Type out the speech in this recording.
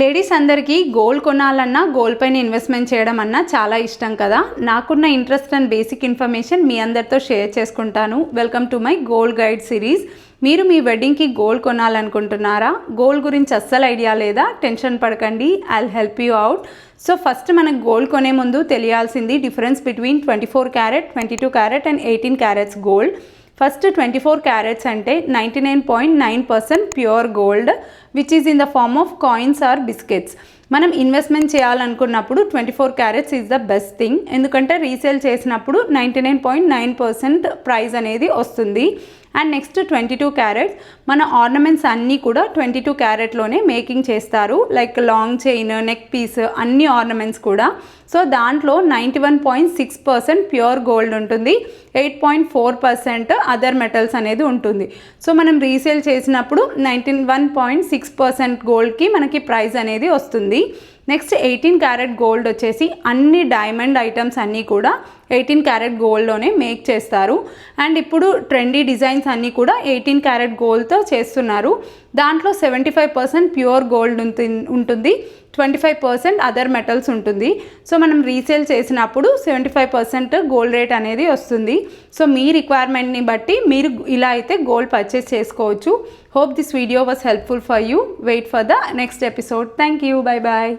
Ladies అందరికీ gold కొనాలన్నా gold పైన ఇన్వెస్ట్మెంట్ చేయడం అన్నా చాలా ఇష్టం కదా. నాకున్న ఇంట్రెస్ట్ అండ్ బేసిక్ ఇన్ఫర్మేషన్ మీ అందరితో షేర్ చేసుకుంటాను. Welcome to my gold guide series. మీరు మీ వెడ్డింగ్కి గోల్డ్ కొనాలనుకుంటున్నారా? గోల్డ్ గురించి అస్సలు ఐడియా లేదా? టెన్షన్ పడకండి, I'll help you out. So first మనకు గోల్డ్ కొనే ముందు తెలియాల్సింది difference between 24 carat, 22 carat and 18 carats gold. First 24 carats అంటే 99.9% pure gold which is in the form of coins or biscuits. మనం ఇన్వెస్ట్మెంట్ చేయాలనుకున్నప్పుడు 24 carats is the best thing. ఎందుకంటే resale చేసినప్పుడు 99.9% price అనేది వస్తుంది. అండ్ నెక్స్ట్ 22 క్యారెట్స్, మన ornaments అన్నీ కూడా 22 క్యారెట్లోనే మేకింగ్ చేస్తారు. Like long chain, neck piece, అన్ని ఆర్నమెంట్స్ కూడా. సో దాంట్లో 91.6% ప్యూర్ గోల్డ్ ఉంటుంది, 8.4% అదర్ మెటల్స్ అనేది ఉంటుంది. సో మనం రీసేల్ చేసినప్పుడు 91.6% గోల్డ్కి మనకి ప్రైస్ అనేది వస్తుంది. నెక్స్ట్ 18 క్యారెట్ గోల్డ్ వచ్చేసి అన్ని డైమండ్ ఐటమ్స్ అన్నీ కూడా 18 క్యారెట్ గోల్డ్లోనే మేక్ చేస్తారు. అండ్ ఇప్పుడు ట్రెండీ డిజైన్స్ అన్నీ కూడా 18 క్యారెట్ గోల్డ్తో చేస్తున్నారు. దాంట్లో 75% ప్యూర్ గోల్డ్ ఉంటుంది, 25% అదర్ మెటల్స్ ఉంటుంది. సో మనం రీసేల్ చేసినప్పుడు 75% గోల్డ్ రేట్ అనేది వస్తుంది. సో మీ రిక్వైర్మెంట్ని బట్టి మీరు ఇలా అయితే గోల్డ్ పర్చేస్ చేసుకోవచ్చు. Hope this video was helpful for you. Wait for the next episode. Thank you. Bye bye.